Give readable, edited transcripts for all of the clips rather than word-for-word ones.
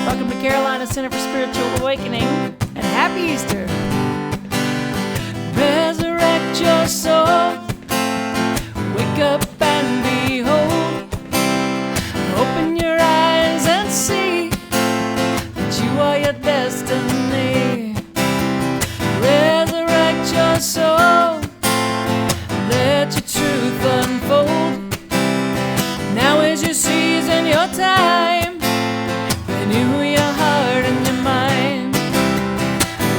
Welcome to Carolina Center for Spiritual Awakening, and Happy Easter. Resurrect your soul, wake up and behold, open your eyes and see that you are your destiny. Resurrect your soul, let your truth unfold. Now is your season, your time. Renew your heart and your mind.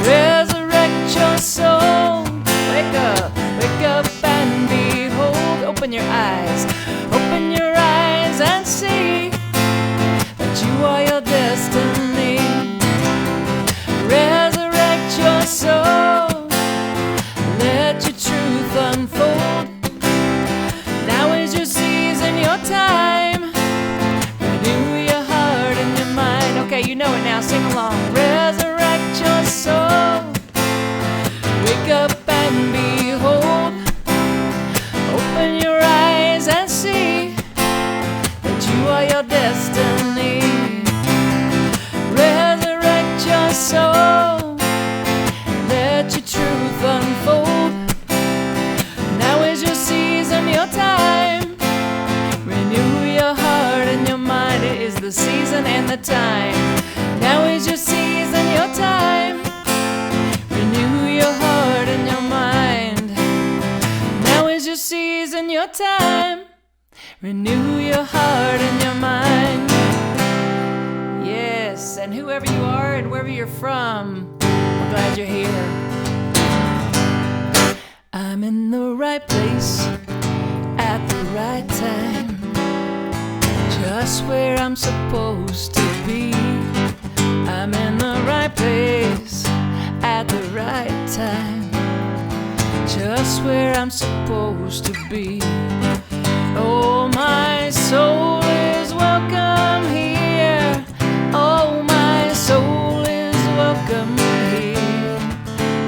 Resurrect your soul. Wake up and behold. Open your eyes and see that you are your destiny. Resurrect your soul, let your truth unfold. Now is your season, your time. Renew your heart and your mind. Okay, you know it now, sing along. Resurrect your soul, wake up and behold. Open your eyes and see that you are your destiny. Resurrect your soul, let your truth unfold. Now is your season, your time. Renew your heart and your mind. It is the season and the time. Now is your season, your time. Renew your heart and your mind. Now is your season, your time. Renew your heart and your mind. Yes, and whoever you are and wherever you're from, I'm glad you're here. I'm in the right place at the right time, just where I'm supposed to be. I'm in the right place at the right time, just where I'm supposed to be. Oh, my soul is welcome here. Oh, my soul is welcome here.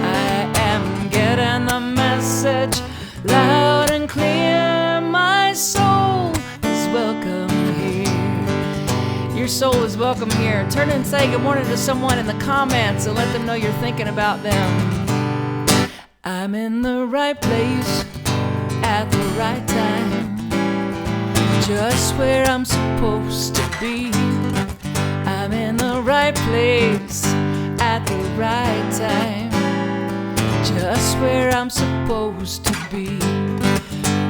I am getting the message loud and clear. My soul is welcome here. Your soul is welcome here. Turn and say good morning to someone in the comments and let them know you're thinking about them. I'm in the right place at the right time, just where I'm supposed to be. I'm in the right place at the right time, just where I'm supposed to be.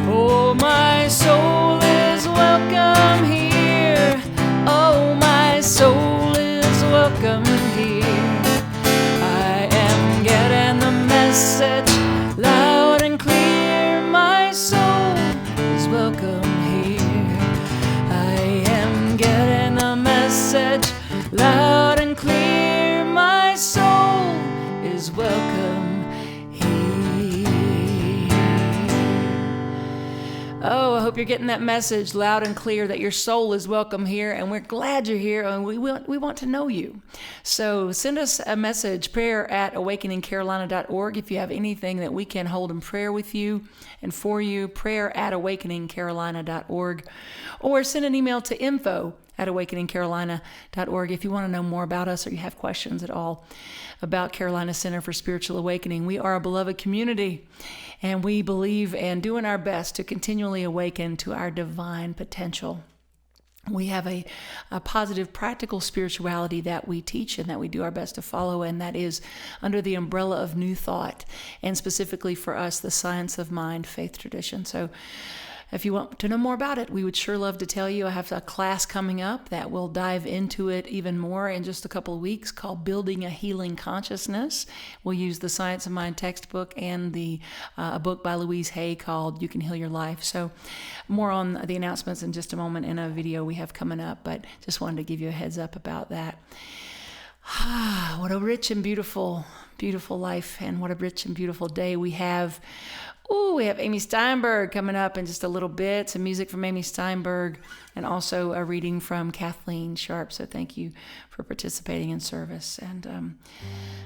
Oh, my soul is welcome here. Oh, my soul is welcome here. I am getting the message loud and clear. My soul is welcome here. I am getting the message loud and clear. My soul is welcome here. Oh, I hope you're getting that message loud and clear that your soul is welcome here, and we're glad you're here, and we want to know you. So send us a message, prayer@awakeningcarolina.org, if you have anything that we can hold in prayer with you and for you, prayer@awakeningcarolina.org, or send an email to info@awakeningcarolina.org if you want to know more about us or you have questions at all about Carolina Center for Spiritual Awakening. We are a beloved community, and we believe in doing our best to continually awaken to our divine potential. We have a positive, practical spirituality that we teach and that we do our best to follow, and that is under the umbrella of New Thought, and specifically for us, the Science of Mind faith tradition. So if you want to know more about it, we would sure love to tell you. I have a class coming up that will dive into it even more in just a couple of weeks called Building a Healing Consciousness. We'll use the Science of Mind textbook and a book by Louise Hay called You Can Heal Your Life. So more on the announcements in just a moment in a video we have coming up, but just wanted to give you a heads up about that. What a rich and beautiful, beautiful life, and what a rich and beautiful day we have. We have Amy Steinberg coming up in just a little bit, some music from Amy Steinberg, and also a reading from Kathleen Sharp. So thank you for participating in service.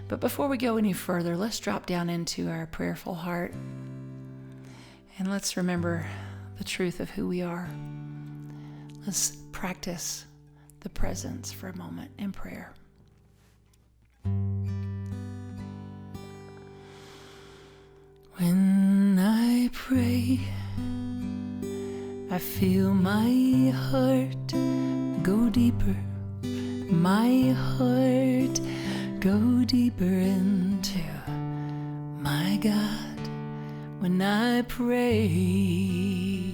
But before we go any further, let's drop down into our prayerful heart, and let's remember the truth of who we are. Let's practice the presence for a moment in prayer. When I pray, I feel my heart go deeper, my heart go deeper into my God. When I pray,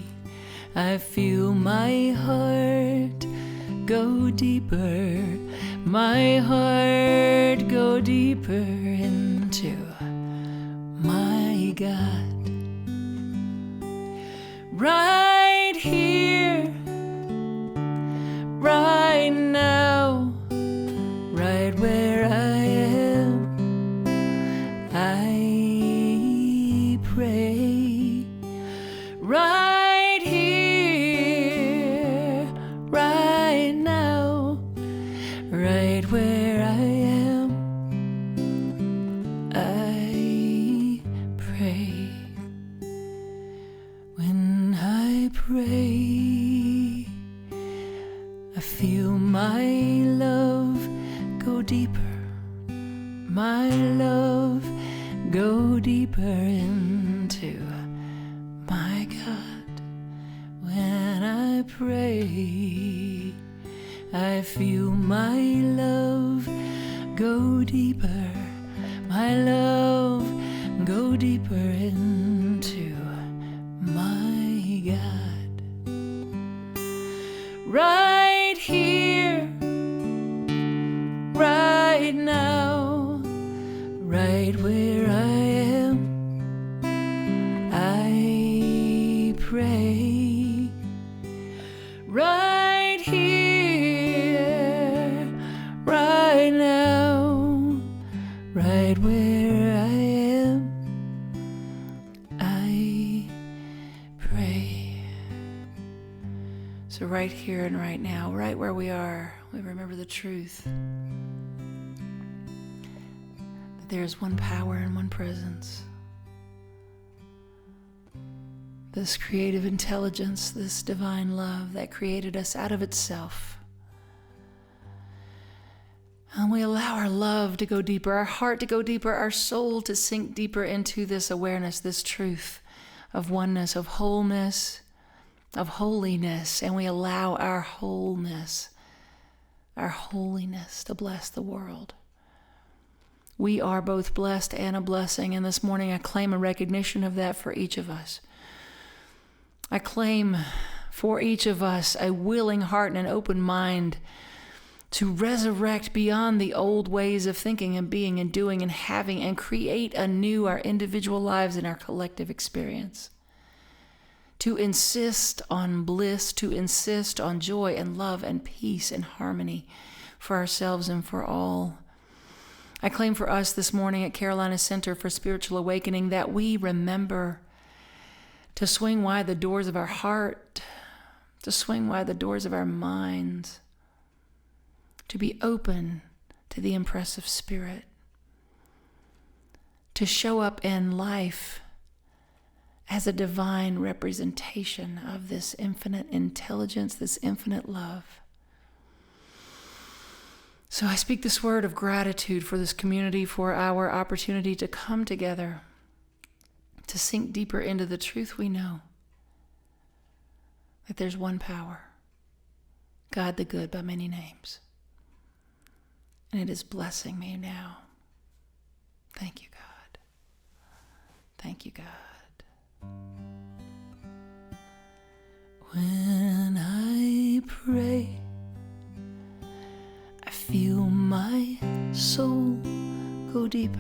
I feel my heart go deeper, my heart go deeper into my God. Right here, right now, right where I am, I pray. Right here, right now, right where I am, I pray. When I pray, I feel my love go deeper, my love go deeper into my God. When I pray, I feel my love go deeper, my love go deeper into my God. Right here, right now, right where I am, I pray. Right here, right now, right where I am, I pray. So right here and right now, right where we are, we remember the truth that there is one power and one presence. This creative intelligence, this divine love that created us out of itself. And we allow our love to go deeper, our heart to go deeper, our soul to sink deeper into this awareness, this truth of oneness, of wholeness, of holiness. And we allow our wholeness, our holiness to bless the world. We are both blessed and a blessing. And this morning I claim a recognition of that for each of us. I claim for each of us a willing heart and an open mind to resurrect beyond the old ways of thinking and being and doing and having and create anew our individual lives and our collective experience. To insist on bliss, to insist on joy and love and peace and harmony for ourselves and for all. I claim for us this morning at Carolina Center for Spiritual Awakening that we remember to swing wide the doors of our heart, to swing wide the doors of our minds, to be open to the impressive Spirit, to show up in life as a divine representation of this infinite intelligence, this infinite love. So I speak this word of gratitude for this community, for our opportunity to come together, to sink deeper into the truth we know, that there's one power, God the good by many names. And it is blessing me now. Thank you, God. Thank you, God. When I pray, I feel my soul go deeper.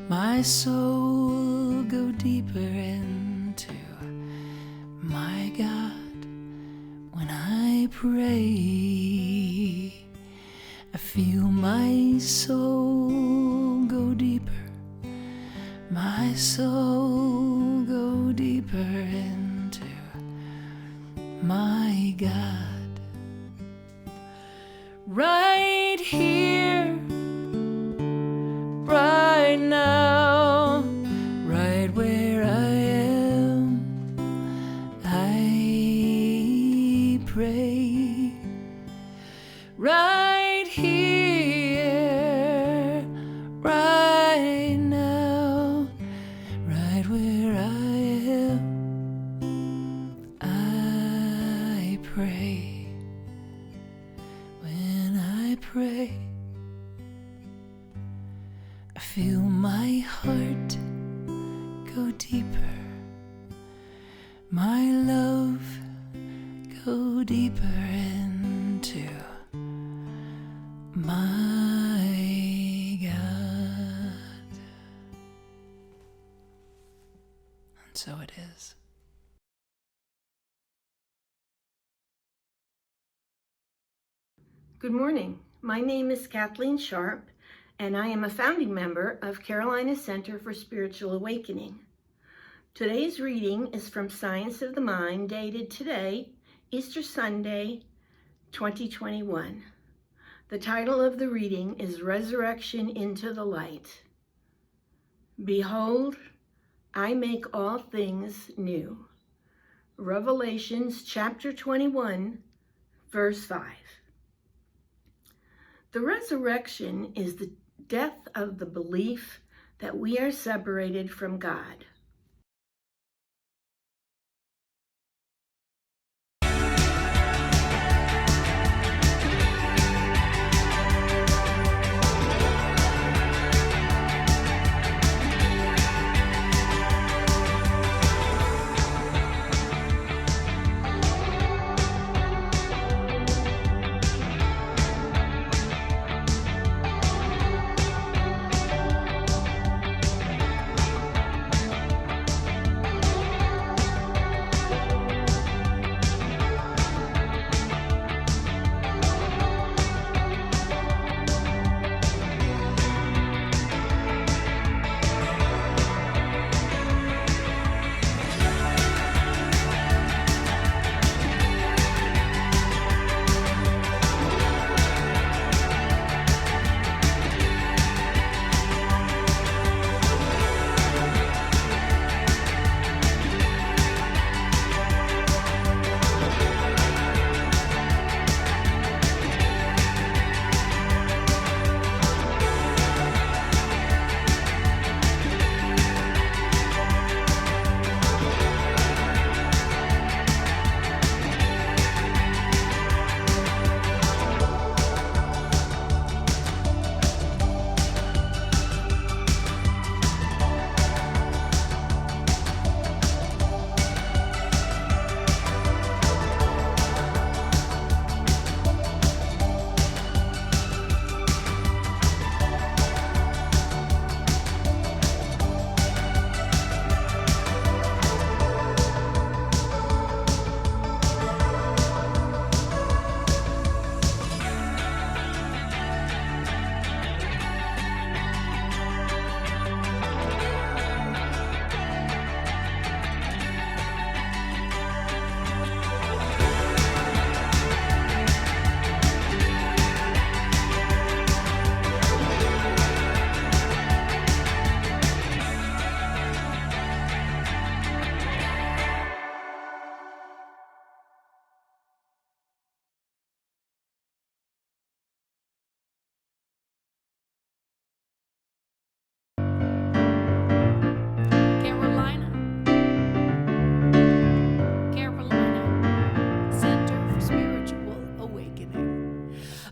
My soul go deeper into my God. When I pray, I feel my soul go deeper. My soul go deeper into my God. Right here, right now, right where I am, I pray. away. I feel my heart go deeper, my love go deeper into my God. And so it is. Good morning. My name is Kathleen Sharp, and I am a founding member of Carolina Center for Spiritual Awakening. Today's reading is from Science of the Mind, dated today, Easter Sunday, 2021. The title of the reading is Resurrection into the Light. Behold, I make all things new. Revelations chapter 21, verse 5. The resurrection is the death of the belief that we are separated from God.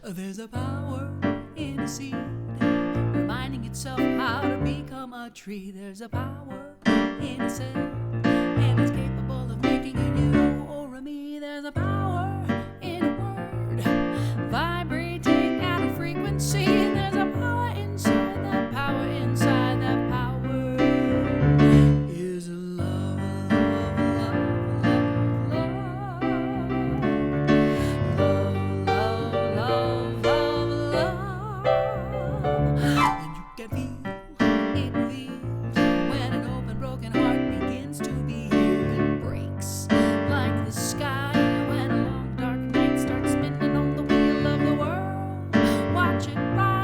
There's a power in a seed, reminding itself how to become a tree. There's a power in a cell, and it's capable of making a you or a me. There's a power in a word, vibrating at a frequency. There's a power inside that power, inside that power is love, love, love, love, love, love, love. And you can feel it feels when an open, broken heart begins to be healed. It breaks like the sky when a long, dark night starts spinning on the wheel of the world. Watch it rise.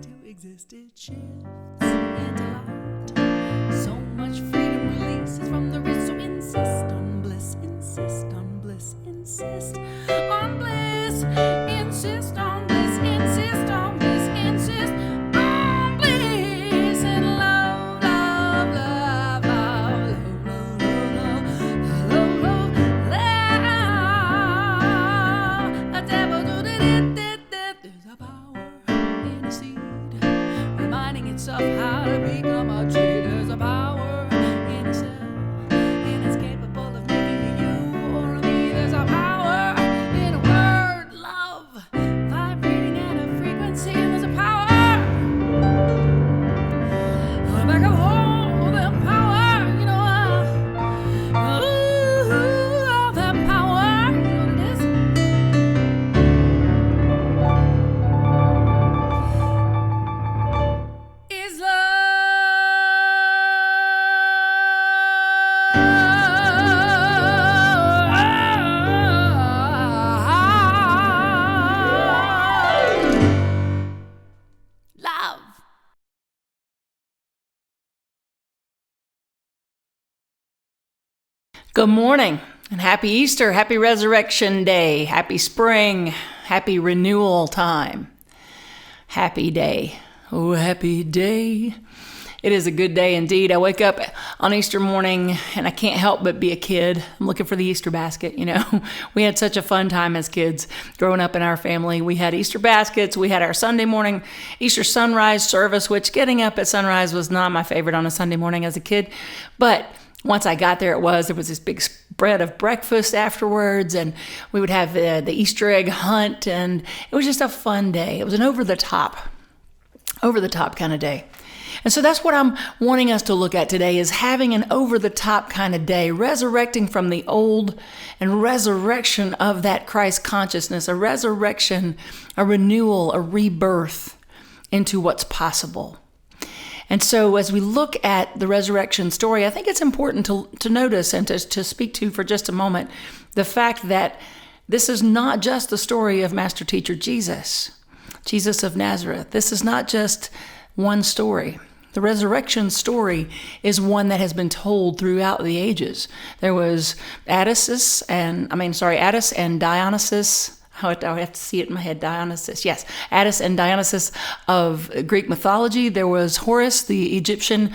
to exist. It shifts into light. So much freedom releases from the wrist. So insist on bliss, insist on bliss, insist on bliss, insist on bliss, insist on bliss, insist on bliss and love, love, love, love, love, love, love, love, love. A devil do it. There's a power in a seed, reminding itself how to become a tree. There's a power in a cell, and it's capable of making you or me. There's a power in a word, love, vibrating at a frequency. There's a power back of all that power, you know, all that power, you know what it is? Is love. Good morning and happy Easter, happy Resurrection Day, happy spring, happy renewal time, happy day. Oh, happy day. It is a good day indeed. I wake up on Easter morning and I can't help but be a kid. I'm looking for the Easter basket, you know. We had such a fun time as kids growing up in our family. We had Easter baskets. We had our Sunday morning Easter sunrise service, which getting up at sunrise was not my favorite on a Sunday morning as a kid. But once I got there, there was this big spread of breakfast afterwards, and we would have the Easter egg hunt, and it was just a fun day. It was an over-the-top kind of day. And so that's what I'm wanting us to look at today, is having an over-the-top kind of day, resurrecting from the old and resurrection of that Christ consciousness, a resurrection, a renewal, a rebirth into what's possible. And so as we look at the resurrection story, I think it's important to notice and to speak to for just a moment the fact that this is not just the story of Master Teacher Jesus of Nazareth. This is not just one story. The resurrection story is one that has been told throughout the ages. There was Attis and Dionysus. I have to see it in my head. Dionysus. Yes. Attis and Dionysus of Greek mythology. There was Horus, the Egyptian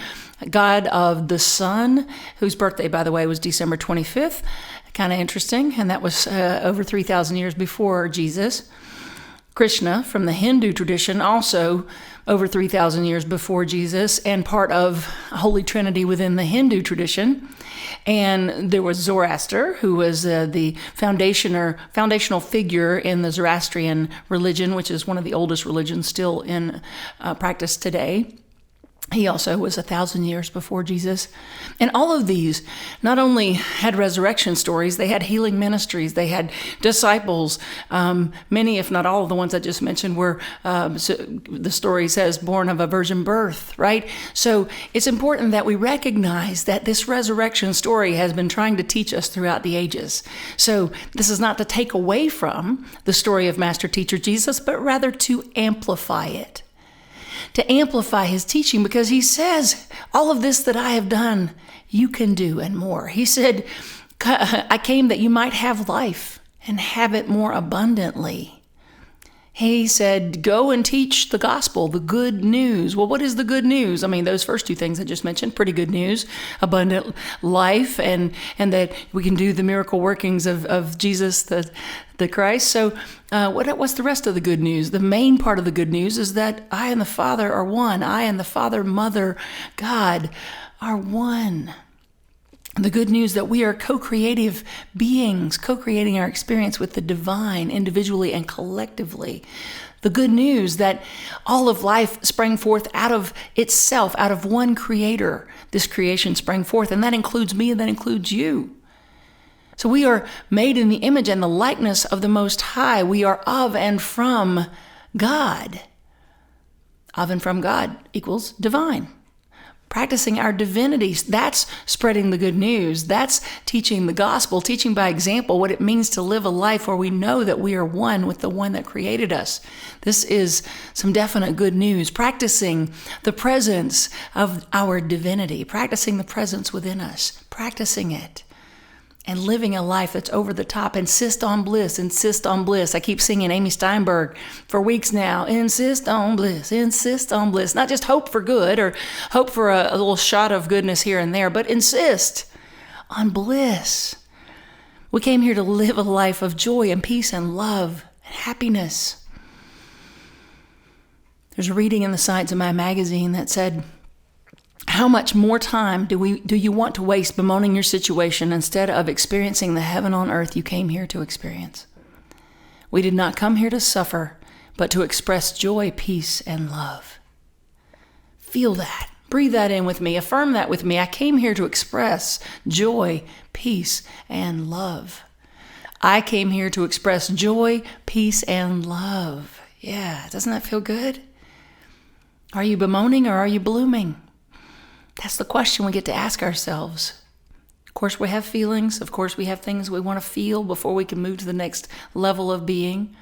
god of the sun, whose birthday, by the way, was December 25th. Kind of interesting. And that was over 3,000 years before Jesus. Krishna from the Hindu tradition, also over 3,000 years before Jesus, and part of Holy Trinity within the Hindu tradition. And there was Zoroaster, who was the foundational figure in the Zoroastrian religion, which is one of the oldest religions still in practice today. He also was 1,000 years before Jesus. And all of these not only had resurrection stories, they had healing ministries, they had disciples. Many, if not all of the ones I just mentioned were, the story says, born of a virgin birth, right? So it's important that we recognize that this resurrection story has been trying to teach us throughout the ages. So this is not to take away from the story of Master Teacher Jesus, but rather to amplify it. To amplify his teaching, because he says, all of this that I have done, you can do and more. He said, I came that you might have life and have it more abundantly. He said, go and teach the gospel, the good news. Well, what is the good news? I mean, those first two things I just mentioned, pretty good news, abundant life, and that we can do the miracle workings of Jesus, the Christ. So what's the rest of the good news? The main part of the good news is that I and the Father are one. I and the Father, Mother, God are one. The good news that we are co-creative beings, co-creating our experience with the divine individually and collectively. The good news that all of life sprang forth out of itself, out of one creator. This creation sprang forth, and that includes me and that includes you. So we are made in the image and the likeness of the Most High. We are of and from God. Of and from God equals divine. Practicing our divinity, that's spreading the good news. That's teaching the gospel, teaching by example what it means to live a life where we know that we are one with the one that created us. This is some definite good news. Practicing the presence of our divinity, practicing the presence within us, practicing it. And living a life that's over the top. Insist on bliss, insist on bliss. I keep singing Amy Steinberg for weeks now. Insist on bliss, insist on bliss. Not just hope for good or hope for a little shot of goodness here and there, but insist on bliss. We came here to live a life of joy and peace and love and happiness. There's a reading in the Science of Mind magazine that said, how much more time do you want to waste bemoaning your situation instead of experiencing the heaven on earth you came here to experience? We did not come here to suffer, but to express joy, peace, and love. Feel that. Breathe that in with me. Affirm that with me. I came here to express joy, peace, and love. I came here to express joy, peace, and love. Yeah, doesn't that feel good? Are you bemoaning or are you blooming? That's the question we get to ask ourselves. Of course, we have feelings. Of course, we have things we want to feel before we can move to the next level of being.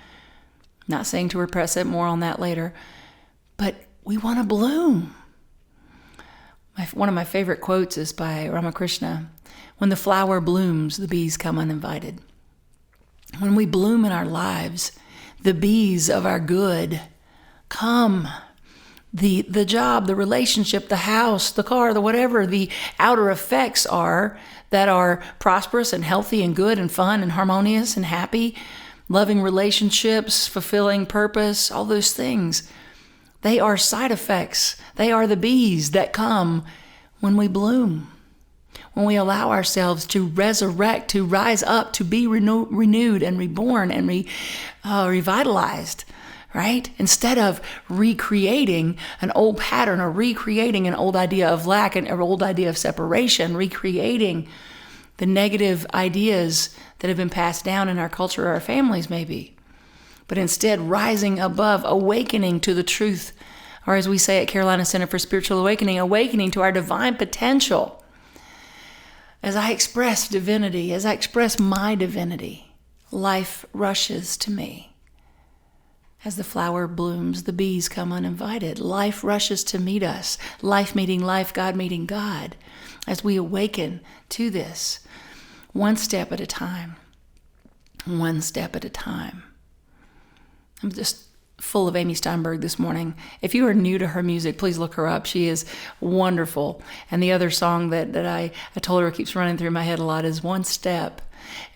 Not saying to repress it, more on that later. But we want to bloom. One of my favorite quotes is by Ramakrishna. When the flower blooms, the bees come uninvited. When we bloom in our lives, the bees of our good come. The job, the relationship, the house, the car, the whatever the outer effects are that are prosperous and healthy and good and fun and harmonious and happy, loving relationships, fulfilling purpose, all those things. They are side effects. They are the bees that come when we bloom, when we allow ourselves to resurrect, to rise up, to be renewed and reborn and revitalized. Right? Instead of recreating an old pattern or recreating an old idea of lack and an old idea of separation, recreating the negative ideas that have been passed down in our culture or our families maybe, but instead rising above, awakening to the truth, or as we say at Carolina Center for Spiritual Awakening, awakening to our divine potential. As I express divinity, as I express my divinity, life rushes to me. As the flower blooms, the bees come uninvited. Life rushes to meet us. Life meeting life, God meeting God. As we awaken to this, one step at a time. One step at a time. I'm just full of Amy Steinberg this morning. If you are new to her music, please look her up. She is wonderful. And the other song that I told her keeps running through my head a lot is One Step.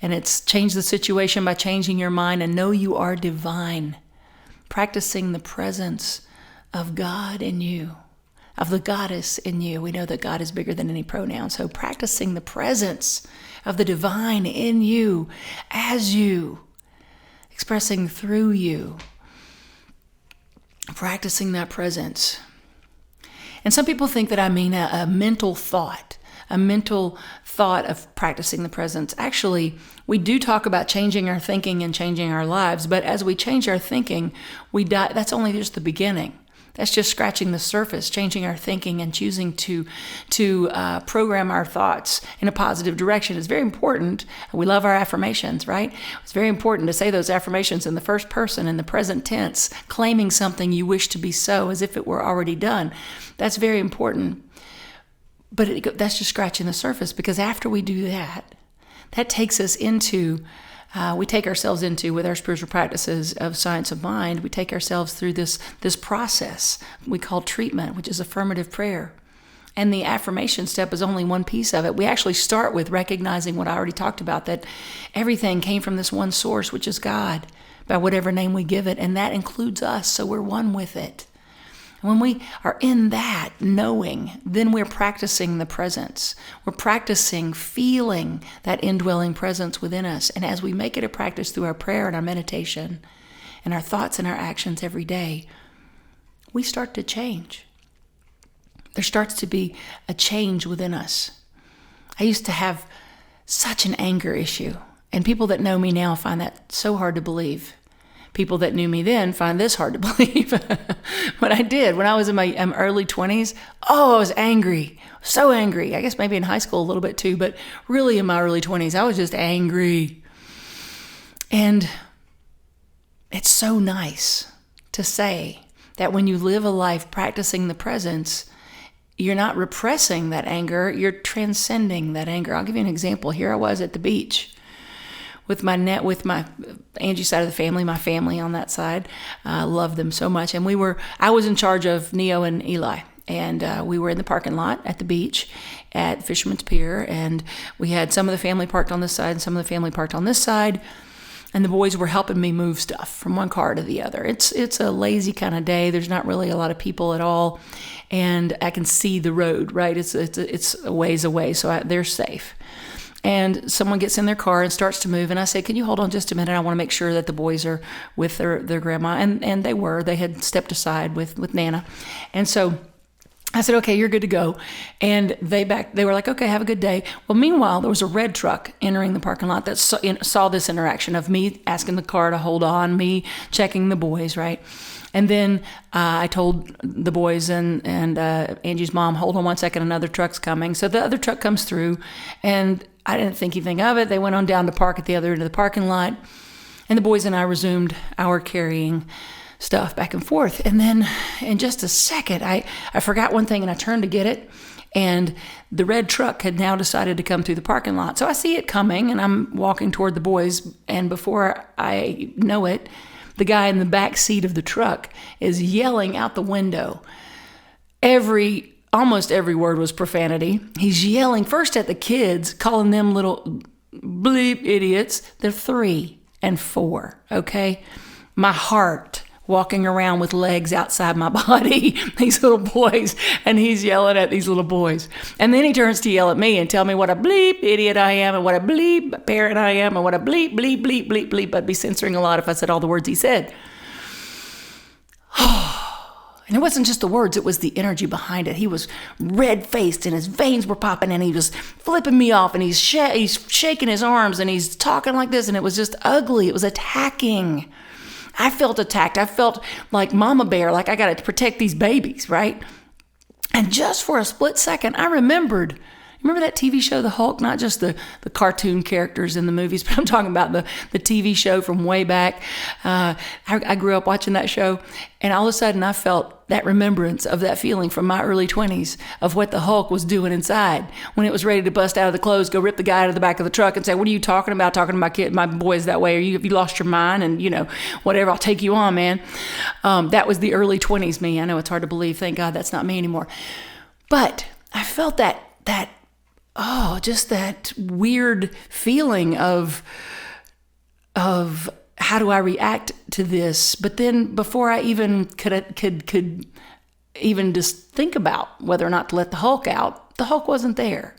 And it's change the situation by changing your mind and know you are divine. Practicing the presence of God in you, of the goddess in you. We know that God is bigger than any pronoun. So practicing the presence of the divine in you, as you, expressing through you. Practicing that presence. And some people think that I mean a mental thought. A mental thought of practicing the presence. Actually, we do talk about changing our thinking and changing our lives, but as we change our thinking, that's only just the beginning. That's just scratching the surface, changing our thinking and choosing to program our thoughts in a positive direction is very important. We love our affirmations, right? It's very important to say those affirmations in the first person, in the present tense, claiming something you wish to be so as if it were already done. That's very important. But that's just scratching the surface, because after we do that, that takes us into, we take ourselves into, with our spiritual practices of Science of Mind, we take ourselves through this process we call treatment, which is affirmative prayer. And the affirmation step is only one piece of it. We actually start with recognizing what I already talked about, that everything came from this one source, which is God, by whatever name we give it, and that includes us, so we're one with it. When we are in that knowing, then we're practicing the presence. We're practicing feeling that indwelling presence within us. And as we make it a practice through our prayer and our meditation and our thoughts and our actions every day, we start to change. There starts to be a change within us. I used to have such an anger issue, and people that know me now find that so hard to believe, people that knew me then find this hard to believe. But I did. When I was in my early 20s, I was angry. So angry. I guess maybe in high school a little bit too, but really in my early 20s, I was just angry. And it's so nice to say that when you live a life practicing the presence, you're not repressing that anger, you're transcending that anger. I'll give you an example. Here I was at the beach with my Angie's side of the family, my family on that side. I love them so much. And I was in charge of Neo and Eli. And we were in the parking lot at the beach at Fisherman's Pier. And we had some of the family parked on this side and some of the family parked on this side. And the boys were helping me move stuff from one car to the other. It's a lazy kind of day. There's not really a lot of people at all. And I can see the road, right? It's a ways away, so they're safe. And someone gets in their car and starts to move. And I say, can you hold on just a minute? I want to make sure that the boys are with their grandma. And they were. They had stepped aside with Nana. And so I said, okay, you're good to go. And they were like, okay, have a good day. Well, meanwhile, there was a red truck entering the parking lot that saw this interaction of me asking the car to hold on, me checking the boys, right? And then I told the boys and Angie's mom, hold on one second, another truck's coming. So the other truck comes through, and I didn't think anything of it. They went on down to park at the other end of the parking lot, and the boys and I resumed our carrying stuff back and forth. And then in just a second, I forgot one thing, and I turned to get it, and the red truck had now decided to come through the parking lot. So I see it coming, and I'm walking toward the boys, and before I know it, the guy in the back seat of the truck is yelling out the window. Almost every word was profanity. He's yelling first at the kids, calling them little bleep idiots. They're 3 and 4, okay? My heart walking around with legs outside my body, these little boys, and he's yelling at these little boys. And then he turns to yell at me and tell me what a bleep idiot I am and what a bleep parent I am and what a bleep, bleep, bleep, bleep, bleep. I'd be censoring a lot if I said all the words he said. And it wasn't just the words, it was the energy behind it. He was red-faced and his veins were popping and he was flipping me off and he's shaking his arms and he's talking like this, and it was just ugly. It was attacking. I felt attacked. I felt like Mama Bear, like I got to protect these babies, right? And just for a split second, I remember that TV show, The Hulk? Not just the cartoon characters in the movies, but I'm talking about the TV show from way back. I grew up watching that show, and all of a sudden I felt that remembrance of that feeling from my early 20s of what the Hulk was doing inside when it was ready to bust out of the clothes, go rip the guy out of the back of the truck and say, what are you talking about, talking to my boys that way? Have you lost your mind? And, whatever, I'll take you on, man. That was the early 20s me. I know it's hard to believe. Thank God that's not me anymore. But I felt just that weird feeling of how do I react to this? But then before I even could even just think about whether or not to let the Hulk out, the Hulk wasn't there.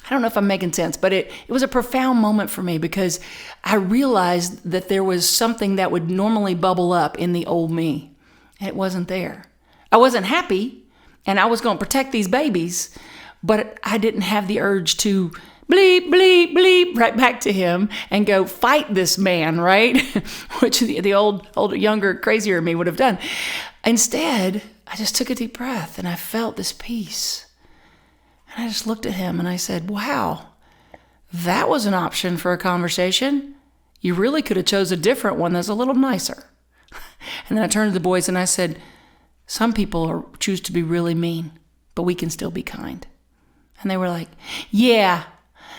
I don't know if I'm making sense, but it was a profound moment for me because I realized that there was something that would normally bubble up in the old me. And it wasn't there. I wasn't happy, and I was going to protect these babies, but I didn't have the urge to bleep, bleep, bleep right back to him and go fight this man, right? Which the older, younger, crazier me would have done. Instead, I just took a deep breath and I felt this peace. And I just looked at him and I said, wow, that was an option for a conversation. You really could have chose a different one that's a little nicer. And then I turned to the boys and I said, some people choose to be really mean, but we can still be kind. And they were like, yeah,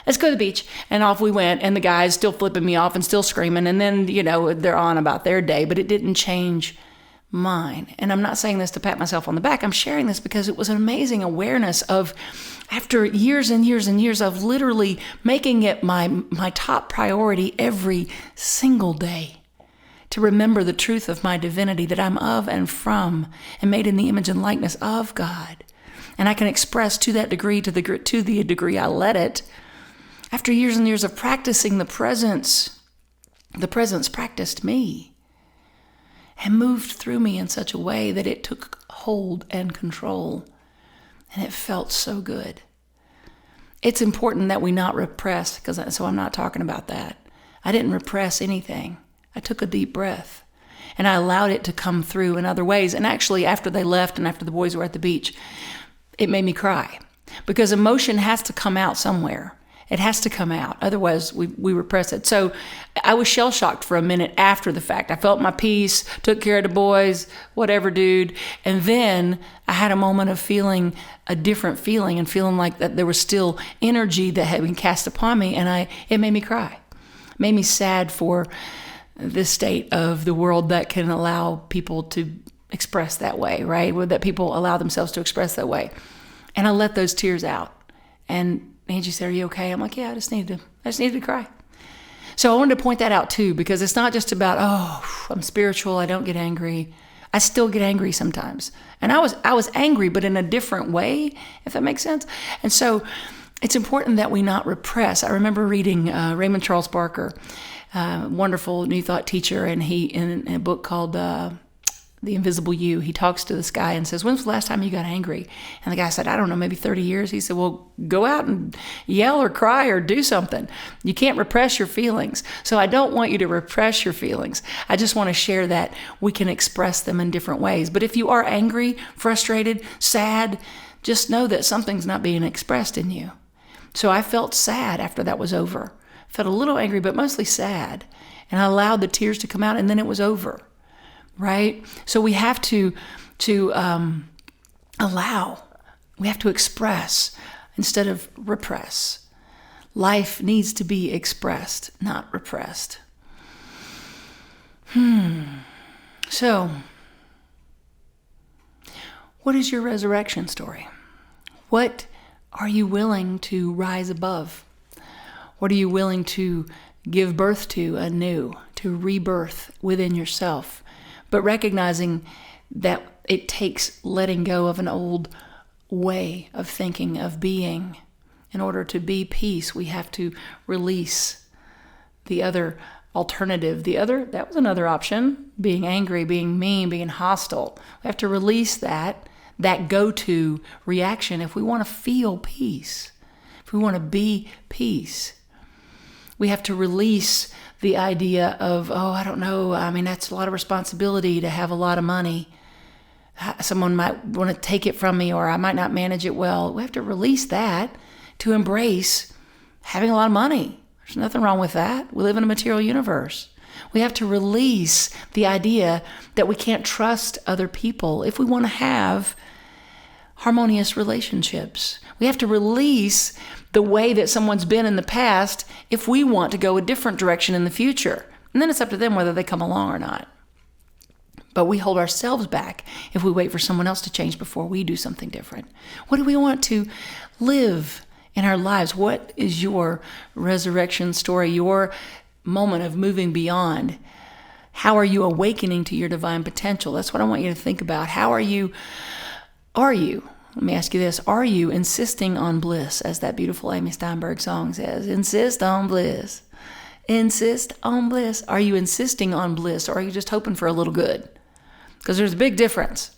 let's go to the beach. And off we went. And the guy's still flipping me off and still screaming. And then, they're on about their day, but it didn't change mine. And I'm not saying this to pat myself on the back. I'm sharing this because it was an amazing awareness of, after years and years and years of literally making it my top priority every single day, to remember the truth of my divinity, that I'm of and from and made in the image and likeness of God. And I can express to that degree, to the degree I let it. After years and years of practicing the presence practiced me and moved through me in such a way that it took hold and control. And it felt so good. It's important that we not repress, so I'm not talking about that. I didn't repress anything. I took a deep breath. And I allowed it to come through in other ways. And actually, after they left and after the boys were at the beach, it made me cry. Because emotion has to come out somewhere. It has to come out. Otherwise, we repress it. So I was shell-shocked for a minute after the fact. I felt my peace, took care of the boys, whatever, dude. And then I had a moment of feeling a different feeling and feeling like that there was still energy that had been cast upon me. And it made me cry. It made me sad for this state of the world that can allow people to express that way, right? That people allow themselves to express that way. And I let those tears out. And Angie said, "Are you okay?" I'm like, "Yeah, I just needed to cry." So I wanted to point that out too, because it's not just about, oh, I'm spiritual, I don't get angry. I still get angry sometimes. And I was angry, but in a different way, if that makes sense. And so it's important that we not repress. I remember reading Raymond Charles Barker, wonderful New Thought teacher, and he, in a book called The Invisible You, he talks to this guy and says, "When's the last time you got angry?" And the guy said, "I don't know, maybe 30 years. He said, "Well, go out and yell or cry or do something. You can't repress your feelings." So I don't want you to repress your feelings. I just want to share that we can express them in different ways. But if you are angry, frustrated, sad, just know that something's not being expressed in you. So I felt sad after that was over. I felt a little angry, but mostly sad. And I allowed the tears to come out, and then it was over. Right? So we have to allow, we have to express instead of repress. Life needs to be expressed, not repressed. So, what is your resurrection story? What are you willing to rise above? What are you willing to give birth to anew, to rebirth within yourself? But recognizing that it takes letting go of an old way of thinking, of being. In order to be peace, we have to release the other alternative. That was another option, being angry, being mean, being hostile. We have to release that go-to reaction if we want to feel peace, if we want to be peace. We have to release the idea of, oh, I don't know, I mean, that's a lot of responsibility to have a lot of money. Someone might want to take it from me, or I might not manage it well. We have to release that to embrace having a lot of money. There's nothing wrong with that. We live in a material universe. We have to release the idea that we can't trust other people if we want to have harmonious relationships. We have to release the way that someone's been in the past if we want to go a different direction in the future. And then it's up to them whether they come along or not. But we hold ourselves back if we wait for someone else to change before we do something different. What do we want to live in our lives? What is your resurrection story, your moment of moving beyond? How are you awakening to your divine potential? That's what I want you to think about. Let me ask you this, are you insisting on bliss, as that beautiful Amy Steinberg song says? Insist on bliss. Insist on bliss. Are you insisting on bliss, or are you just hoping for a little good? Because there's a big difference.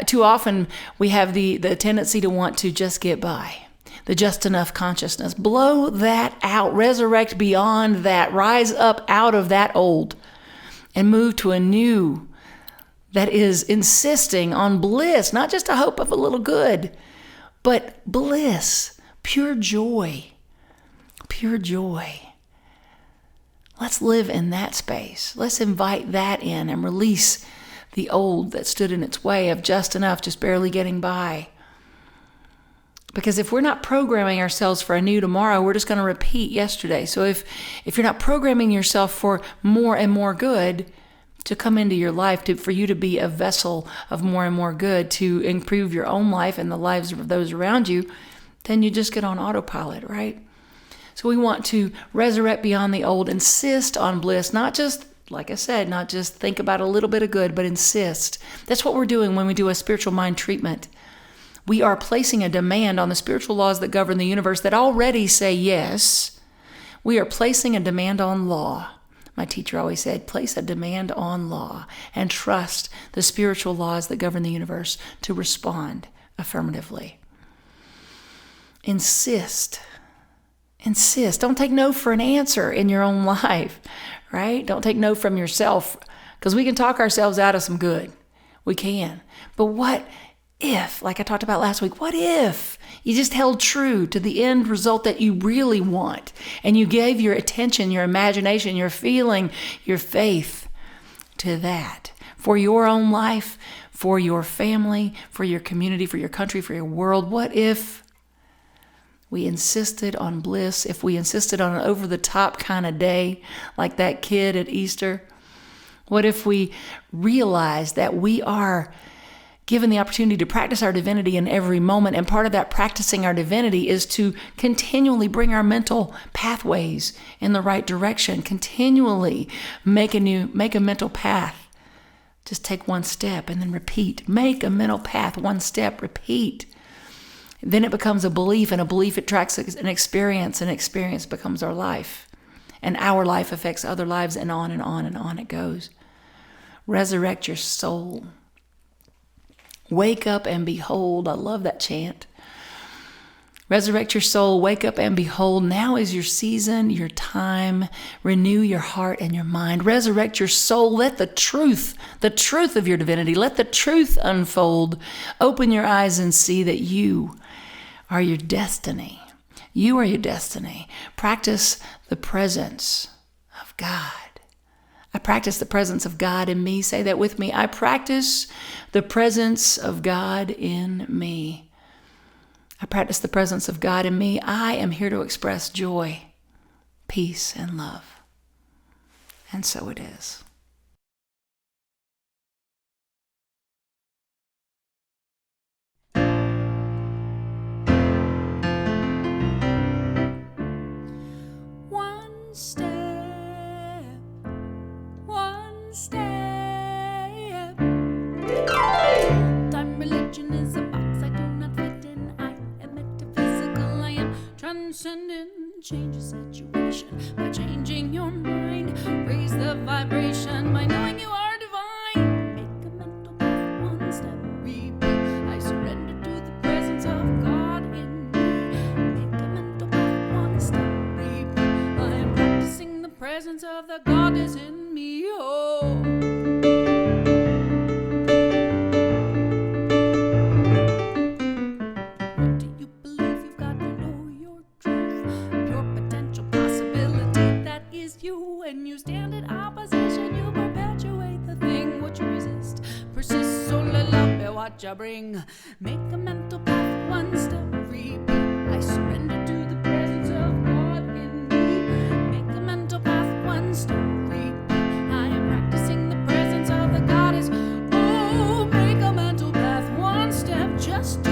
Too often we have the tendency to want to just get by, the just enough consciousness. Blow that out, resurrect beyond that, rise up out of that old, and move to a new that is insisting on bliss, not just a hope of a little good, but bliss, pure joy, pure joy. Let's live in that space. Let's invite that in and release the old that stood in its way of just enough, just barely getting by. Because if we're not programming ourselves for a new tomorrow, we're just going to repeat yesterday. So if you're not programming yourself for more and more good to come into your life, for you to be a vessel of more and more good, to improve your own life and the lives of those around you, then you just get on autopilot, right? So we want to resurrect beyond the old, insist on bliss, not just, like I said, not just think about a little bit of good, but insist. That's what we're doing when we do a spiritual mind treatment. We are placing a demand on the spiritual laws that govern the universe that already say yes. We are placing a demand on law. My teacher always said, place a demand on law and trust the spiritual laws that govern the universe to respond affirmatively. Insist. Insist. Don't take no for an answer in your own life, right? Don't take no from yourself, Because we can talk ourselves out of some good. We can. But what if, like I talked about last week, what if you just held true to the end result that you really want, and you gave your attention, your imagination, your feeling, your faith to that for your own life, for your family, for your community, for your country, for your world? What if we insisted on bliss, if we insisted on an over-the-top kind of day like that kid at Easter? What if we realized that we are given the opportunity to practice our divinity in every moment, and part of that practicing our divinity is to continually bring our mental pathways in the right direction, continually make a mental path. Just take one step and then repeat. Make a mental path, one step, repeat. Then it becomes a belief, and a belief attracts an experience, and experience becomes our life. And our life affects other lives, and on and on and on it goes. Resurrect your soul. Wake up and behold. I love that chant. Resurrect your soul. Wake up and behold. Now is your season, your time. Renew your heart and your mind. Resurrect your soul. Let the truth of your divinity, let the truth unfold. Open your eyes and see that you are your destiny. You are your destiny. Practice the presence of God. I practice the presence of God in me. Say that with me. I practice the presence of God in me. I practice the presence of God in me. I am here to express joy, peace, and love. And so it is. One step. Time religion is a box I do not fit in. I am metaphysical. I am transcendent. Change the situation by changing your mind. Raise the vibration by knowing you are divine. Make a mental path, one step, repeat. I surrender to the presence of God in me. Make a mental path, one step, repeat. I am practicing the presence of the goddess in me. Oh. When you stand in opposition, you perpetuate the thing. What you resist persists, so let love be what you bring. Make a mental path, one step, repeat. I surrender to the presence of God in me. Make a mental path, one step, repeat. I am practicing the presence of the goddess. Oh, make a mental path, one step, just do.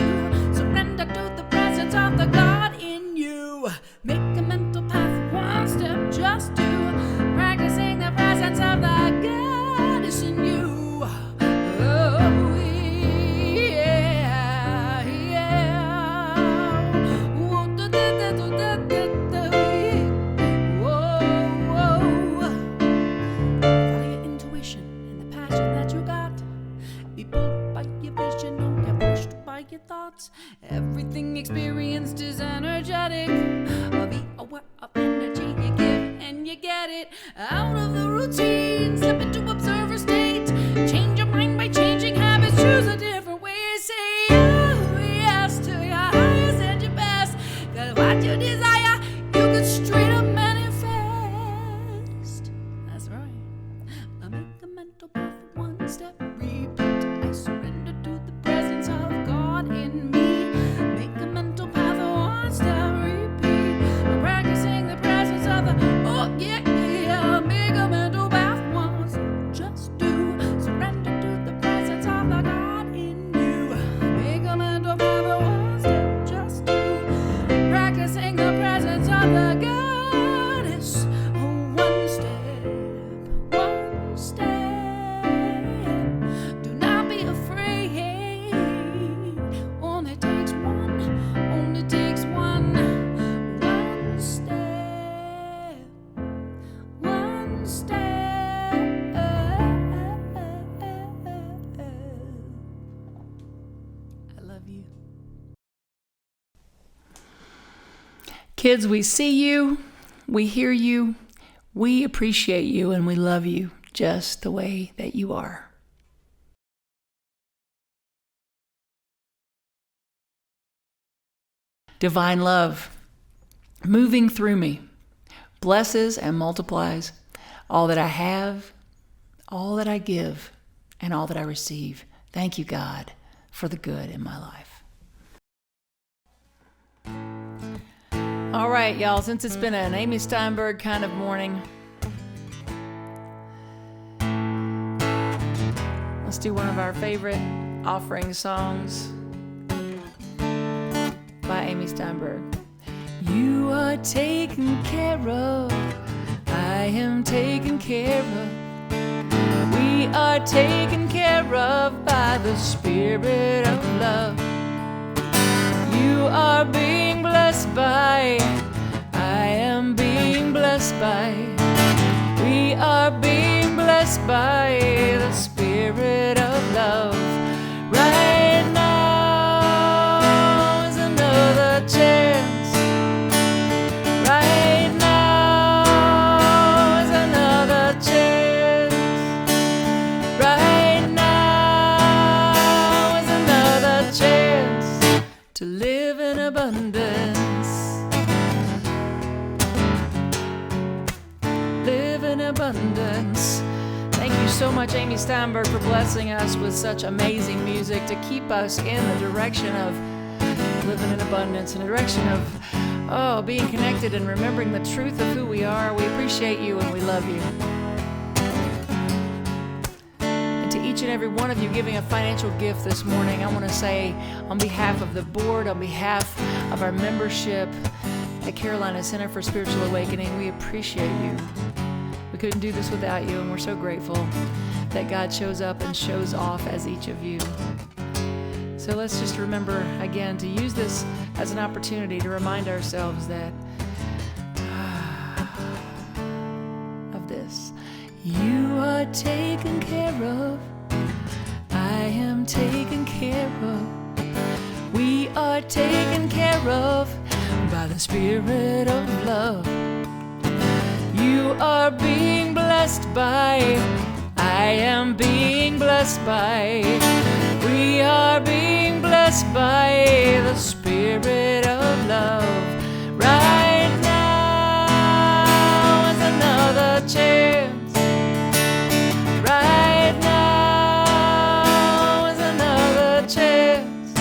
Surrender to the presence of the God in you. Make a mental path, one step, just do. Practicing the presence of the goddess in you. Oh, yeah, yeah. Whoa, da, da, da, da, da, da. Whoa, whoa. Follow your intuition and the passion that you got. Be pulled by your vision, don't get pushed by your thoughts. Everything experienced is energetic. Be aware of energy you give and you get it. Out of the routine, slip into observer state. Change your mind by changing habits. Choose a different way. Say oh, yes to your highest and your best. Cause what you desire, you can straight up manifest. That's right. I make a mental path, one step, repeat. I surrender to the presence of God in me. Make a mental path, one step, repeat. I'm practicing the presence of the oh yeah. Make a mental path, one step, just do. Surrender to the presence of the God in you. Make a mental path, one step, just do. Practicing the presence of the goddess. One step, one step. Do not be afraid. Only takes one. Only takes one. One step. One step. I love you. Kids, we see you, we hear you, we appreciate you, and we love you. just the way that you are. Divine love, moving through me, blesses and multiplies all that I have, all that I give, and all that I receive. Thank you, God, for the good in my life. All right, y'all, since it's been an Amy Steinberg kind of morning, let's do one of our favorite offering songs by Amy Steinberg. You are taken care of. I am taken care of. We are taken care of by the Spirit of love. You are being blessed by. I am being blessed by. We are being blessed by the Spirit of love. Right now is another chance. Right now is another chance. Right now is another chance to live in abundance. Live in abundance. Thank you so much, Amy Steinberg, for blessing us with such amazing music to keep us in the direction of living in abundance, in the direction of being connected and remembering the truth of who we are. We appreciate you and we love you. And to each and every one of you giving a financial gift this morning, I want to say on behalf of the board, on behalf of our membership at Carolina Center for Spiritual Awakening, we appreciate you. We couldn't do this without you, and we're so grateful that God shows up and shows off as each of you. So let's just remember again to use this as an opportunity to remind ourselves that of this. You are taken care of. I am taken care of. We are taken care of by the Spirit of love. You are being blessed by. I am being blessed by. We are being blessed by the Spirit of love. Right now is another chance. Right now is another chance.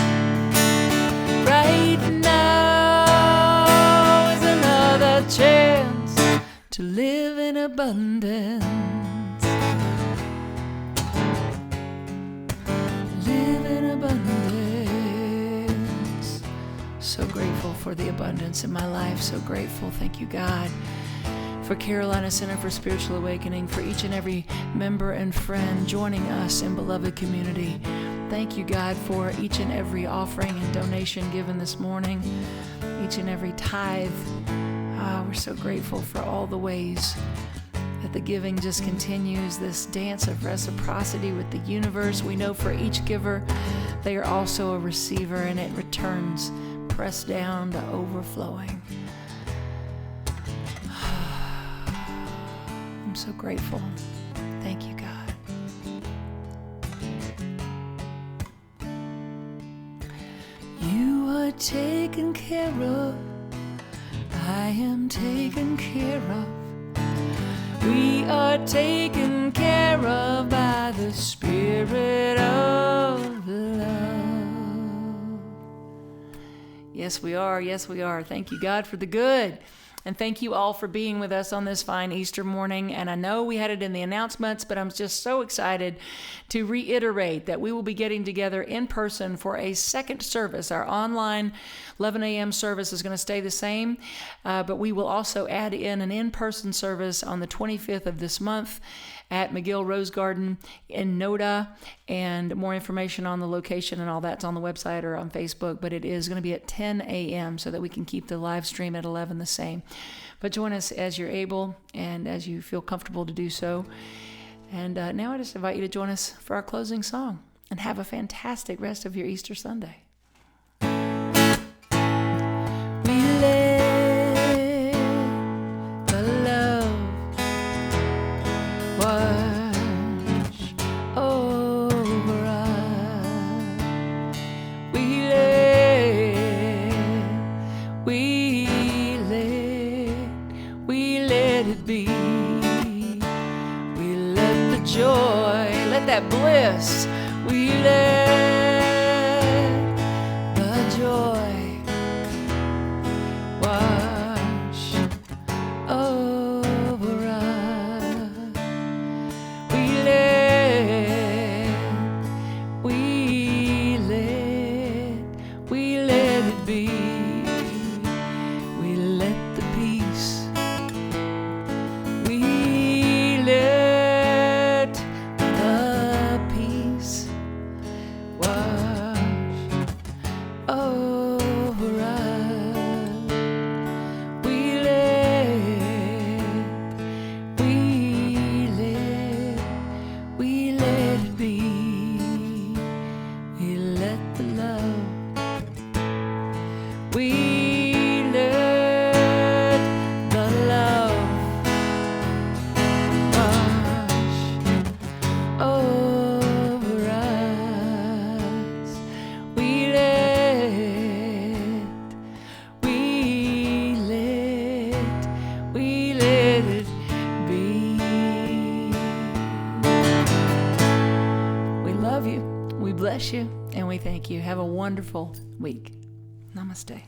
Right now is another chance to live in abundance. Live in abundance. So grateful for the abundance in my life. So grateful. Thank you, God, for Carolina Center for Spiritual Awakening, for each and every member and friend joining us in beloved community. Thank you, God, for each and every offering and donation given this morning, each and every tithe. We're so grateful for all the ways that the giving just continues, this dance of reciprocity with the universe. We know for each giver, they are also a receiver, and it returns, pressed down to overflowing. I'm so grateful. Thank you, God. You are taken care of. I am taken care of. We are taken care of by the Spirit of love. Yes, we are. Yes, we are. Thank you, God, for the good. And thank you all for being with us on this fine Easter morning. And I know we had it in the announcements, but I'm just so excited to reiterate that we will be getting together in person for a second service. Our online 11 a.m. service is going to stay the same, but we will also add in an in-person service on the 25th of this month at McGill Rose Garden in Noda. And more information on the location and all that's on the website or on Facebook, but it is going to be at 10 a.m. so that we can keep the live stream at 11 the same. But join us as you're able and as you feel comfortable to do so. And now I just invite you to join us for our closing song, and have a fantastic rest of your Easter Sunday. We let the love what be. We let the peace, we let the peace wash over us. We let it be. We let the love, we let the love wash over us. We let it be. We love you, we bless you, and we thank you. Have a wonderful week. Namaste.